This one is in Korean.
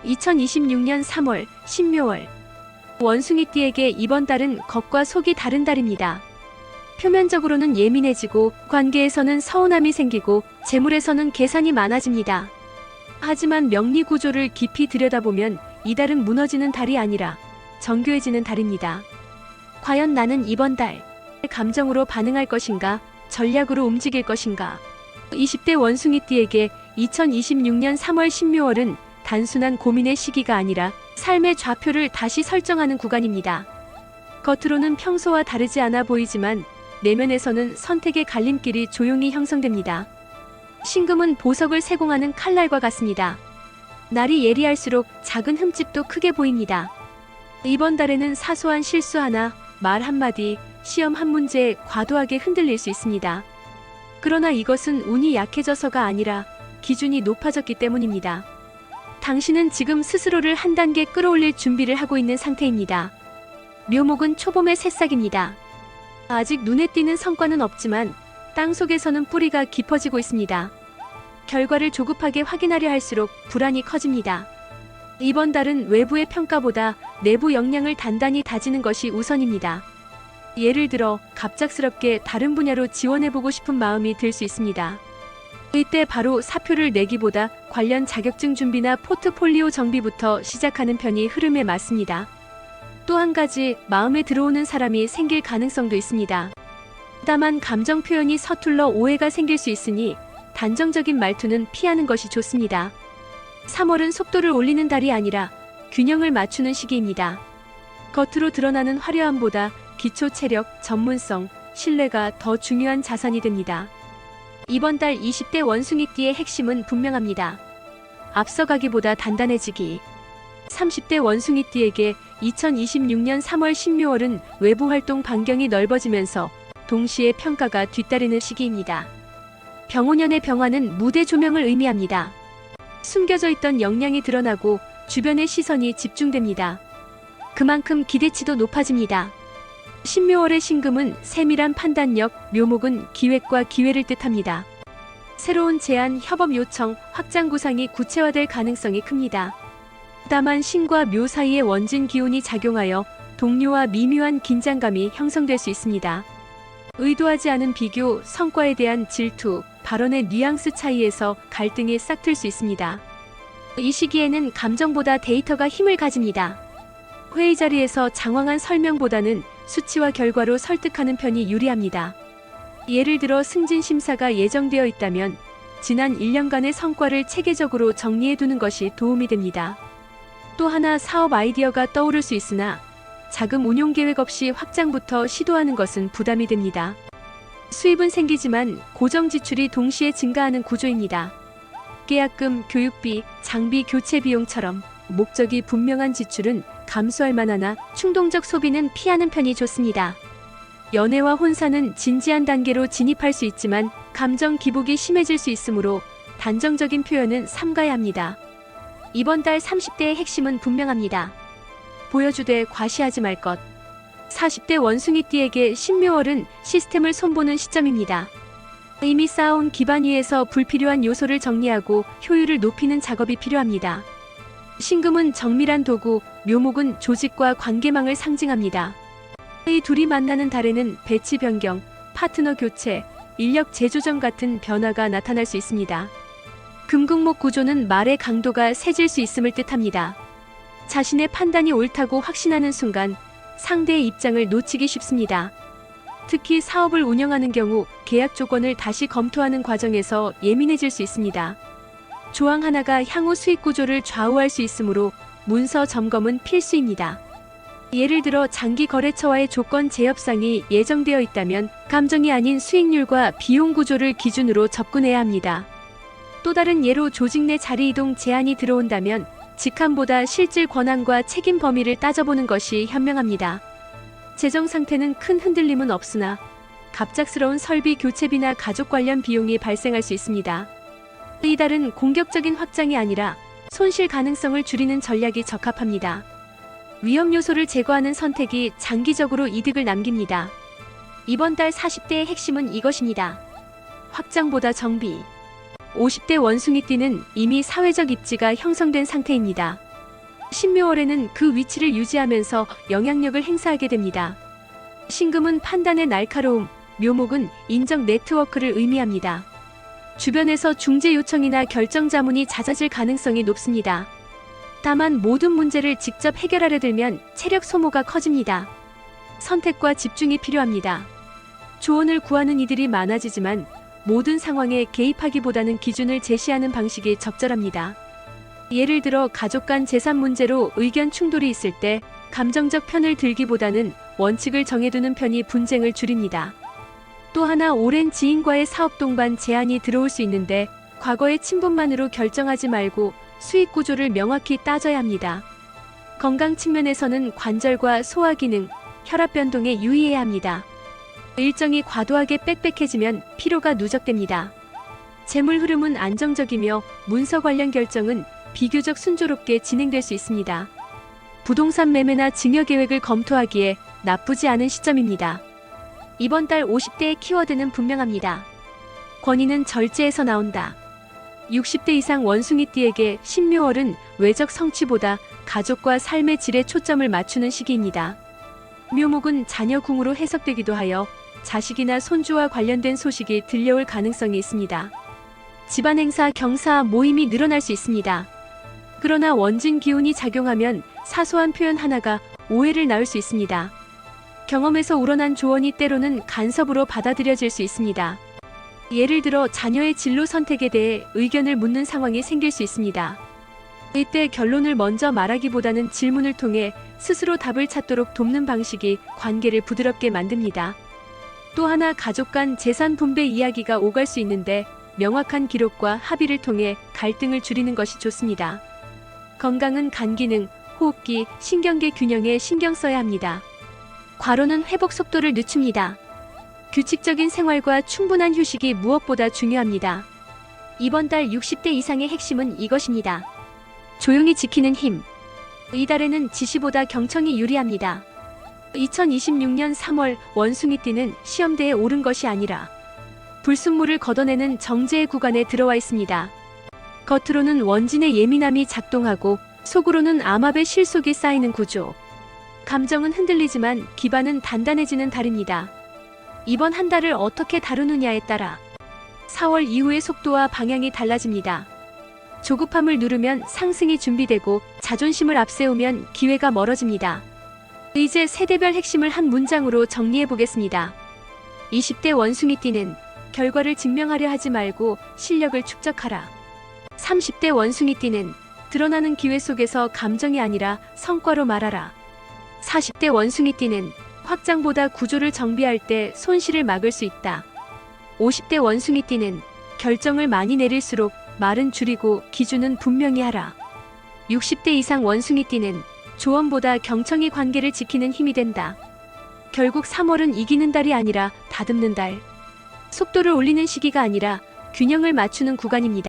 2026년 3월, 신묘월. 원숭이띠에게 이번 달은 겉과 속이 다른 달입니다. 표면적으로는 예민해지고, 관계에서는 서운함이 생기고, 재물에서는 계산이 많아집니다. 하지만 명리 구조를 깊이 들여다보면 이 달은 무너지는 달이 아니라 정교해지는 달입니다. 과연 나는 이번 달 감정으로 반응할 것인가, 전략으로 움직일 것인가? 20대 원숭이띠에게 2026년 3월 신묘월은 단순한 고민의 시기가 아니라 삶의 좌표를 다시 설정하는 구간입니다. 겉으로는 평소와 다르지 않아 보이지만 내면에서는 선택의 갈림길이 조용히 형성됩니다. 신금은 보석을 세공하는 칼날과 같습니다. 날이 예리할수록 작은 흠집도 크게 보입니다. 이번 달에는 사소한 실수 하나, 말 한마디, 시험 한 문제에 과도하게 흔들릴 수 있습니다. 그러나 이것은 운이 약해져서가 아니라 기준이 높아졌기 때문입니다. 당신은 지금 스스로를 한 단계 끌어올릴 준비를 하고 있는 상태입니다. 묘목은 초봄의 새싹입니다. 아직 눈에 띄는 성과는 없지만 땅속에서는 뿌리가 깊어지고 있습니다. 결과를 조급하게 확인하려 할수록 불안이 커집니다. 이번 달은 외부의 평가보다 내부 역량을 단단히 다지는 것이 우선입니다. 예를 들어 갑작스럽게 다른 분야로 지원해보고 싶은 마음이 들 수 있습니다. 이때 바로 사표를 내기보다 관련 자격증 준비나 포트폴리오 정비부터 시작하는 편이 흐름에 맞습니다. 또 한 가지, 마음에 들어오는 사람이 생길 가능성도 있습니다. 다만 감정 표현이 서툴러 오해가 생길 수 있으니 단정적인 말투는 피하는 것이 좋습니다. 3월은 속도를 올리는 달이 아니라 균형을 맞추는 시기입니다. 겉으로 드러나는 화려함보다 기초 체력, 전문성, 신뢰가 더 중요한 자산이 됩니다. 이번 달 20대 원숭이띠의 핵심은 분명합니다. 앞서가기보다 단단해지기. 30대 원숭이띠에게 2026년 3월 신묘월은 외부 활동 반경이 넓어지면서 동시에 평가가 뒤따르는 시기입니다. 병오년의 병화는 무대 조명을 의미합니다. 숨겨져 있던 역량이 드러나고 주변의 시선이 집중됩니다. 그만큼 기대치도 높아집니다. 신묘월의 신금은 세밀한 판단력, 묘목은 기획과 기회를 뜻합니다. 새로운 제안, 협업 요청, 확장 구상이 구체화될 가능성이 큽니다. 다만 신과 묘 사이의 원진 기운이 작용하여 동료와 미묘한 긴장감이 형성될 수 있습니다. 의도하지 않은 비교, 성과에 대한 질투, 발언의 뉘앙스 차이에서 갈등이 싹틀 수 있습니다. 이 시기에는 감정보다 데이터가 힘을 가집니다. 회의 자리에서 장황한 설명보다는 수치와 결과로 설득하는 편이 유리합니다. 예를 들어 승진 심사가 예정되어 있다면 지난 1년간의 성과를 체계적으로 정리해두는 것이 도움이 됩니다. 또 하나, 사업 아이디어가 떠오를 수 있으나 자금 운용 계획 없이 확장부터 시도하는 것은 부담이 됩니다. 수입은 생기지만 고정 지출이 동시에 증가하는 구조입니다. 계약금, 교육비, 장비 교체 비용처럼 목적이 분명한 지출은 감수할 만하나 충동적 소비는 피하는 편이 좋습니다. 연애와 혼사는 진지한 단계로 진입할 수 있지만 감정 기복이 심해질 수 있으므로 단정적인 표현은 삼가야 합니다. 이번 달 30대의 핵심은 분명합니다. 보여주되 과시하지 말 것. 40대 원숭이띠에게 신묘월은 시스템을 손보는 시점입니다. 이미 쌓아온 기반 위에서 불필요한 요소를 정리하고 효율을 높이는 작업이 필요합니다. 신금은 정밀한 도구, 묘목은 조직과 관계망을 상징합니다. 이 둘이 만나는 달에는 배치 변경, 파트너 교체, 인력 재조정 같은 변화가 나타날 수 있습니다. 금극목 구조는 말의 강도가 세질 수 있음을 뜻합니다. 자신의 판단이 옳다고 확신하는 순간 상대의 입장을 놓치기 쉽습니다. 특히 사업을 운영하는 경우 계약 조건을 다시 검토하는 과정에서 예민해질 수 있습니다. 조항 하나가 향후 수익 구조를 좌우할 수 있으므로 문서 점검은 필수입니다. 예를 들어 장기 거래처와의 조건 재협상이 예정되어 있다면 감정이 아닌 수익률과 비용 구조를 기준으로 접근해야 합니다. 또 다른 예로 조직 내 자리 이동 제안이 들어온다면 직함보다 실질 권한과 책임 범위를 따져보는 것이 현명합니다. 재정 상태는 큰 흔들림은 없으나 갑작스러운 설비 교체비나 가족 관련 비용이 발생할 수 있습니다. 이 달은 공격적인 확장이 아니라 손실 가능성을 줄이는 전략이 적합합니다. 위험 요소를 제거하는 선택이 장기적으로 이득을 남깁니다. 이번 달 40대의 핵심은 이것입니다. 확장보다 정비. 50대 원숭이띠는 이미 사회적 입지가 형성된 상태입니다. 신묘월에는 그 위치를 유지하면서 영향력을 행사하게 됩니다. 신금은 판단의 날카로움, 묘목은 인정 네트워크를 의미합니다. 주변에서 중재 요청이나 결정 자문이 잦아질 가능성이 높습니다. 다만 모든 문제를 직접 해결하려 들면 체력 소모가 커집니다. 선택과 집중이 필요합니다. 조언을 구하는 이들이 많아지지만 모든 상황에 개입하기보다는 기준을 제시하는 방식이 적절합니다. 예를 들어 가족 간 재산 문제로 의견 충돌이 있을 때 감정적 편을 들기보다는 원칙을 정해두는 편이 분쟁을 줄입니다. 또 하나 오랜 지인과의 사업 동반 제안이 들어올 수 있는데 과거의 친분만으로 결정하지 말고 수익 구조를 명확히 따져야 합니다. 건강 측면에서는 관절과 소화 기능, 혈압 변동에 유의해야 합니다. 일정이 과도하게 빽빽해지면 피로가 누적됩니다. 재물 흐름은 안정적이며 문서 관련 결정은 비교적 순조롭게 진행될 수 있습니다. 부동산 매매나 증여 계획을 검토하기에 나쁘지 않은 시점입니다. 이번 달 50대의 키워드는 분명합니다. 권위는 절제에서 나온다. 60대 이상 원숭이띠에게 신묘월은 외적 성취보다 가족과 삶의 질에 초점을 맞추는 시기입니다. 묘목은 자녀궁으로 해석되기도 하여 자식이나 손주와 관련된 소식이 들려올 가능성이 있습니다. 집안 행사, 경사, 모임이 늘어날 수 있습니다. 그러나 원진 기운이 작용하면 사소한 표현 하나가 오해를 낳을 수 있습니다. 경험에서 우러난 조언이 때로는 간섭으로 받아들여질 수 있습니다. 예를 들어 자녀의 진로 선택에 대해 의견을 묻는 상황이 생길 수 있습니다. 이때 결론을 먼저 말하기보다는 질문을 통해 스스로 답을 찾도록 돕는 방식이 관계를 부드럽게 만듭니다. 또 하나 가족 간 재산 분배 이야기가 오갈 수 있는데 명확한 기록과 합의를 통해 갈등을 줄이는 것이 좋습니다. 건강은 간 기능, 호흡기, 신경계 균형에 신경 써야 합니다. 과로는 회복 속도를 늦춥니다. 규칙적인 생활과 충분한 휴식이 무엇보다 중요합니다. 이번 달 60대 이상의 핵심은 이것입니다. 조용히 지키는 힘. 이달에는 지시보다 경청이 유리합니다. 2026년 3월 원숭이띠는 시험대에 오른 것이 아니라 불순물을 걷어내는 정제의 구간에 들어와 있습니다. 겉으로는 원진의 예민함이 작동하고 속으로는 암압의 실속이 쌓이는 구조. 감정은 흔들리지만 기반은 단단해지는 달입니다. 이번 한 달을 어떻게 다루느냐에 따라 4월 이후의 속도와 방향이 달라집니다. 조급함을 누르면 상승이 준비되고 자존심을 앞세우면 기회가 멀어집니다. 이제 세대별 핵심을 한 문장으로 정리해 보겠습니다. 20대 원숭이띠는 결과를 증명하려 하지 말고 실력을 축적하라. 30대 원숭이띠는 드러나는 기회 속에서 감정이 아니라 성과로 말하라. 40대 원숭이띠는 확장보다 구조를 정비할 때 손실을 막을 수 있다. 50대 원숭이띠는 결정을 많이 내릴수록 말은 줄이고 기준은 분명히 하라. 60대 이상 원숭이띠는 조언보다 경청이 관계를 지키는 힘이 된다. 결국 3월은 이기는 달이 아니라 다듬는 달. 속도를 올리는 시기가 아니라 균형을 맞추는 구간입니다.